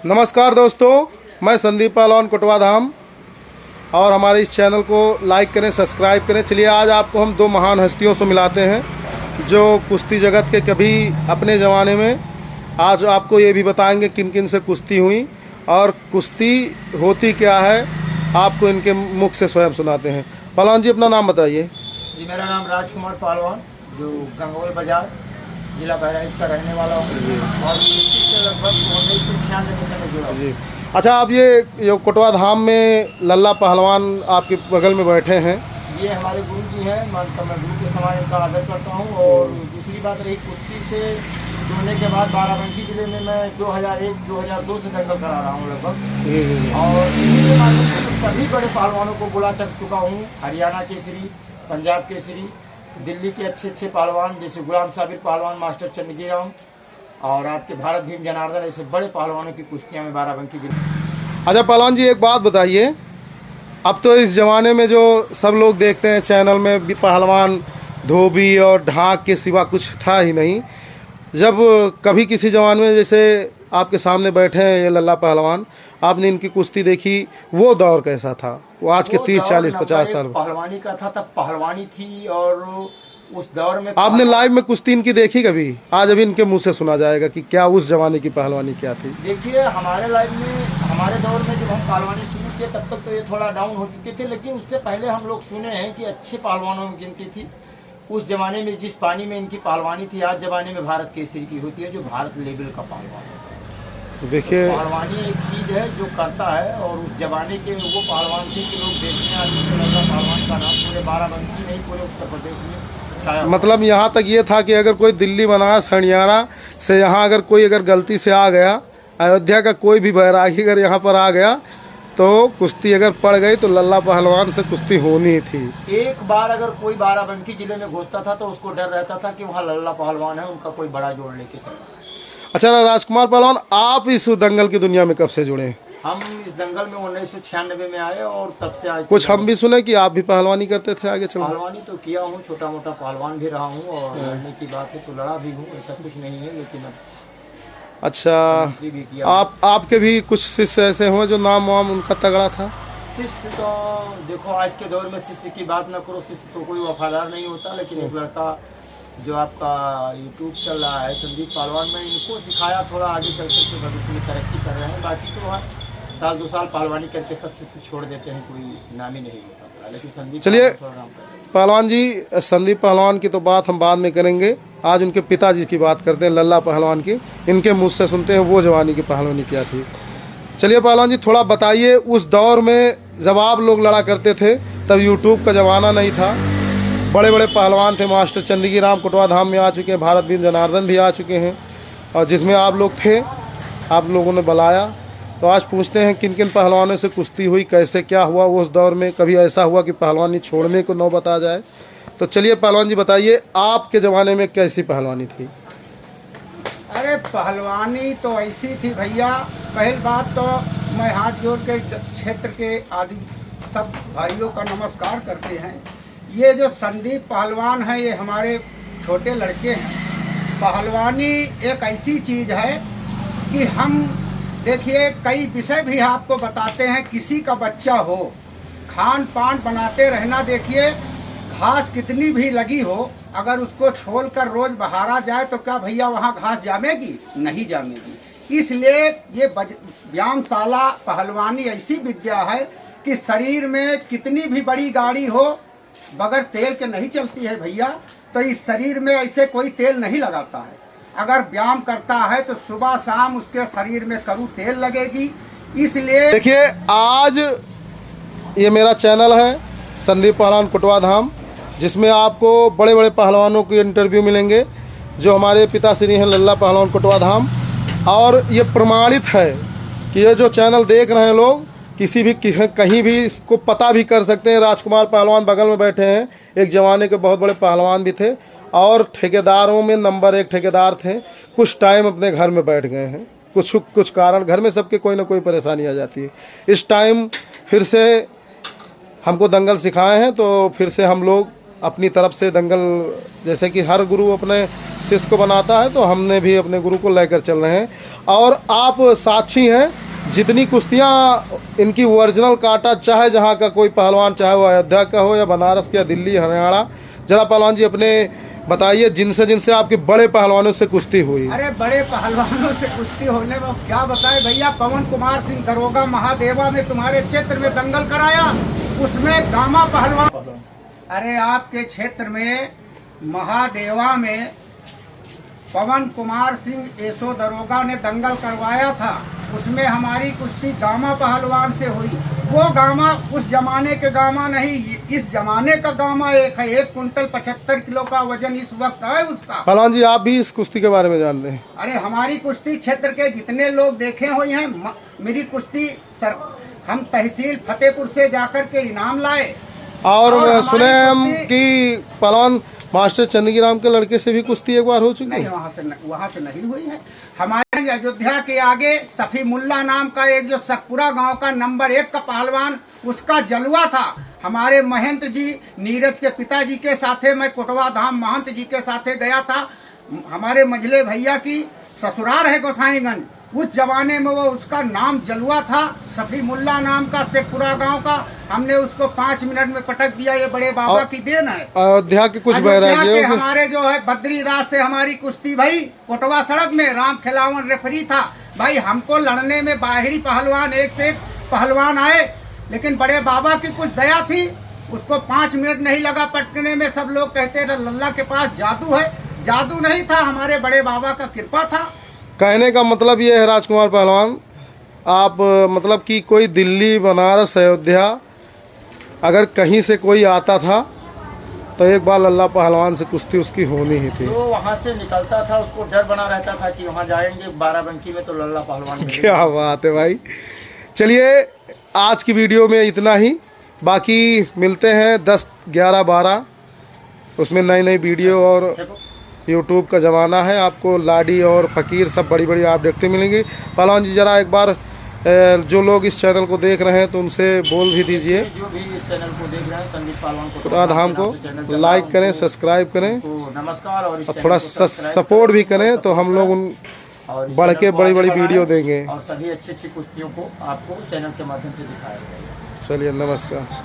नमस्कार दोस्तों, मैं संदीप पहलवान कोटवा धाम और हमारे इस चैनल को लाइक करें, सब्सक्राइब करें। चलिए आज आपको हम दो महान हस्तियों से मिलाते हैं जो कुश्ती जगत के कभी अपने ज़माने में। आज आपको ये भी बताएंगे किन किन से कुश्ती हुई और कुश्ती होती क्या है, आपको इनके मुख से स्वयं सुनाते हैं। पहलवान जी अपना नाम बताइए। जी मेरा नाम राजकुमार पहलवान, जो गंगोल बाजार जिला बहराइच का रहने वाला हूँ और कुश्ती से लगभग 1996 से मैं जुड़ा हूँ। जी अच्छा, आप ये जो कोटवा धाम में लल्ला पहलवान आपके बगल में बैठे हैं, ये हमारे गुरु जी हैं। मैं गुरु के समान इनका आदर करता हूँ। और दूसरी बात रही कुश्ती से जुड़ने के बाद बाराबंकी जिले में मैं 2001-2002 से दंगल करा रहा हूँ लगभग। और इनके माध्यम से सभी बड़े पहलवानों को बुला चुका हूँ। हरियाणा केसरी, पंजाब केसरी, दिल्ली के अच्छे पहलवान जैसे गुलाम साबिर पहलवान, मास्टर चंदगी राम और आपके भारत भीम जनार्दन, ऐसे बड़े पहलवानों की कुश्तियाँ में बाराबंकी जिले। अच्छा पहलवान जी एक बात बताइए, अब तो इस ज़माने में जो सब लोग देखते हैं चैनल में भी पहलवान धोबी और ढाक के सिवा कुछ था ही नहीं। जब कभी किसी ज़माने में जैसे आपके सामने बैठे हैं ये लल्ला पहलवान, आपने इनकी कुश्ती देखी, वो दौर कैसा था? वो आज के 30, 40, 50 साल पहलवानी का था, तब पहलवानी थी। और उस दौर में आपने लाइव में कुश्ती इनकी देखी कभी? आज अभी इनके मुंह से सुना जाएगा कि क्या उस जमाने की पहलवानी क्या थी। देखिए हमारे लाइव में, हमारे दौर में जब हम पहलवानी शुरू किए तब तक तो ये थोड़ा डाउन हो चुके थे, लेकिन उससे पहले हम लोग सुने हैं कि अच्छे पहलवानों में गिनती थी। उस जमाने में जिस पानी में इनकी पहलवानी थी, आज जमाने में भारत केसरी की होती है, जो भारत लेवल का पहलवान है। तो देखिए पहलवानी एक चीज है जो करता है। और उस जमाने के वो पहलवान थे कि लोग देखने आते थे। लल्ला पहलवान का नाम पूरे बाराबंकी नहीं, पूरे उत्तर प्रदेश में छाया। मतलब यहाँ तक ये था कि अगर कोई दिल्ली बनारस हरियाणा से यहाँ अगर कोई गलती से आ गया, अयोध्या का कोई भी बैरागी अगर यहाँ पर आ गया तो कुश्ती अगर पड़ गई तो लल्ला पहलवान से कुश्ती होनी थी। एक बार अगर कोई बाराबंकी जिले में घुसता था तो उसको डर रहता था कि वहाँ लल्ला पहलवान है, उनका कोई बड़ा जोड़ लेके चला। अच्छा राजकुमार पहलवान, आप इस दंगल की दुनिया में कब से जुड़े? हम इस दंगल में 1996 में आए और तब से आज कुछ हम भी सुने कि आप भी पहलवानी करते थे आगे चल। पहलवानी तो किया हूँ, छोटा मोटा पहलवान भी रहा हूँ और लड़ने की बात है तो लड़ा भी हूँ, ऐसा कुछ नहीं है। लेकिन अब अच्छा भी किया। आपके भी कुछ शिष्य ऐसे हुए जो नाम वाम उनका तगड़ा था? शिष्य तो देखो आज के दौर में शिष्य की बात ना करो, शिष्य तो कोई वफादार नहीं होता। लेकिन एक लड़का जो आपका यूट्यूब चल रहा है संदीप पहलवान, में इनको सिखाया, थोड़ा आगे चल कर के भविष्य में तरक्की कर रहे हैं। बाकी तो वहाँ साल 2 साल पहलवानी करके सब शिष्य छोड़ देते हैं, कोई नाम ही नहीं होता। लेकिन संदीप चलिए पहलवान पहलवान जी, संदीप पहलवान की तो बात हम बाद में करेंगे। आज उनके पिताजी की बात करते हैं, लल्ला पहलवान की। इनके मुझ से सुनते हैं वो जवानी की पहलवानी क्या थी। चलिए पहलवान जी थोड़ा बताइए, उस दौर में जब आप लोग लड़ा करते थे तब यूट्यूब का ज़माना नहीं था, बड़े बड़े पहलवान थे। मास्टर चंदगी राम कोटवा धाम में आ चुके हैं, भारत भीम जनार्दन भी आ चुके हैं, और जिसमें आप लोग थे, आप लोगों ने बुलाया। तो आज पूछते हैं किन किन पहलवानों से कुश्ती हुई, कैसे क्या हुआ उस दौर में, कभी ऐसा हुआ कि पहलवानी छोड़ने को नौबत आ जाए। तो चलिए पहलवान जी बताइए, आपके ज़माने में कैसी पहलवानी थी? अरे पहलवानी तो ऐसी थी भैया। पहली बात तो मैं हाथ जोड़ के क्षेत्र के आदि सब भाइयों का नमस्कार करते हैं। ये जो संदीप पहलवान है, ये हमारे छोटे लड़के हैं। पहलवानी एक ऐसी चीज़ है कि हम देखिए कई विषय भी आपको बताते हैं। किसी का बच्चा हो, खान पान बनाते रहना। देखिए घास कितनी भी लगी हो, अगर उसको छोड़कर रोज बहारा जाए तो क्या भैया वहाँ घास जामेगी? नहीं जामेगी। इसलिए ये व्यायामशाला पहलवानी ऐसी विद्या है कि शरीर में कितनी भी बड़ी गाड़ी हो, बगैर तेल के नहीं चलती है भैया। तो इस शरीर में ऐसे कोई तेल नहीं लगाता है। अगर व्यायाम करता है तो सुबह शाम उसके शरीर में करू तेल लगेगी। इसलिए देखिए आज ये मेरा चैनल है संदीप पहलवान कोटवा धाम, जिसमें आपको बड़े बड़े पहलवानों के इंटरव्यू मिलेंगे जो हमारे पिताश्री हैं लल्ला पहलवान कोटवा धाम। और ये प्रमाणित है कि ये जो चैनल देख रहे हैं लोग, किसी भी कहीं भी इसको पता भी कर सकते हैं। राजकुमार पहलवान बगल में बैठे हैं, एक ज़माने के बहुत बड़े पहलवान भी थे और ठेकेदारों में नंबर 1 ठेकेदार थे। कुछ टाइम अपने घर में बैठ गए हैं, कुछ कारण, घर में सबके कोई ना कोई परेशानी आ जाती है। इस टाइम फिर से हमको दंगल सिखाए हैं तो फिर से हम लोग अपनी तरफ से दंगल, जैसे कि हर गुरु अपने शिष्य को बनाता है, तो हमने भी अपने गुरु को लेकर चल रहे हैं। और आप साक्षी हैं, जितनी कुश्तियाँ इनकी ओरिजिनल काटा, चाहे जहाँ का कोई पहलवान, चाहे वो अयोध्या का हो या बनारस या दिल्ली हरियाणा। जरा पहलवान जी अपने बताइए, जिनसे जिनसे आपके बड़े पहलवानों से कुश्ती हुई। अरे बड़े पहलवानों से कुश्ती होने में क्या बताए भैया। पवन कुमार सिंह दरोगा महादेवा में तुम्हारे क्षेत्र में दंगल कराया, उसमें गामा पहलवान। अरे आपके क्षेत्र में महादेवा में पवन कुमार सिंह एसो दरोगा ने दंगल करवाया था, उसमें हमारी कुश्ती गामा पहलवान से हुई। वो गामा उस जमाने के गामा नहीं, इस जमाने का गामा एक है। 1 कुंटल 75 किलो का वजन इस वक्त है उसका। पहलवान जी आप भी इस कुश्ती के बारे में जानते हैं? अरे हमारी कुश्ती क्षेत्र के जितने लोग देखे हुए हैं, मेरी कुश्ती हम तहसील फतेहपुर से जाकर के इनाम लाए। और सुने हम कि पहलवान मास्टर चंदगी राम के लड़के से भी कुश्ती एक बार हो चुकी है। नहीं, वहाँ से नहीं हुई है। हमारे अयोध्या के आगे सफी मुल्ला नाम का एक जो सकपुरा गांव का नंबर 1 का पहलवान, उसका जलवा था। हमारे महंत जी नीरज के पिताजी के साथे मैं कोटवा धाम महंत जी के साथे गया था। हमारे मझले भैया की ससुराल है गोसाईगंज। उस जमाने में वो उसका नाम जलवा था, सफी मुल्ला नाम का, शेखपुरा गांव का। हमने उसको 5 मिनट में पटक दिया। ये बड़े बाबा की देन है। अयोध्या के कुछ बैरागियों हमारे जो है बद्रीदास से हमारी कुश्ती भाई कोटवा सड़क में, राम खिलावन रेफरी था भाई। हमको लड़ने में बाहरी पहलवान एक से एक पहलवान आए, लेकिन बड़े बाबा की कुछ दया थी, उसको 5 मिनट नहीं लगा पटकने में। सब लोग कहते थे लल्ला के पास जादू है, जादू नहीं था, हमारे बड़े बाबा का कृपा था। कहने का मतलब ये है राजकुमार पहलवान, आप मतलब कि कोई दिल्ली, बनारस, अयोध्या अगर कहीं से कोई आता था तो एक बार लल्ला पहलवान से कुश्ती उसकी होनी ही थी। तो वहाँ से निकलता था, उसको डर बना रहता था कि वहाँ जाएंगे 12 में तो लल्ला पहलवान मिलेगा। क्या बात है भाई। चलिए आज की वीडियो में इतना ही, बाकी मिलते हैं 10, 11, 12 उसमें नई नई वीडियो। और यूट्यूब का ज़माना है, आपको लाडी और फ़कीर सब बड़ी बड़ी आप देखते मिलेंगे। पहलवान जी जरा एक बार जो लोग इस चैनल को देख रहे हैं तो उनसे बोल भी दीजिए, जो भी इस चैनल को देख रहे हैं संदीप पहलवान कोटवा धाम को लाइक करें, सब्सक्राइब करें नमस्कार। और थोड़ा सपोर्ट भी करें, तो हम लोग उन बढ़ के बड़ी बड़ी वीडियो देंगे और सभी अच्छी अच्छी कुश्तियों को आपको चैनल के माध्यम से दिखाया जाएगा। चलिए नमस्कार।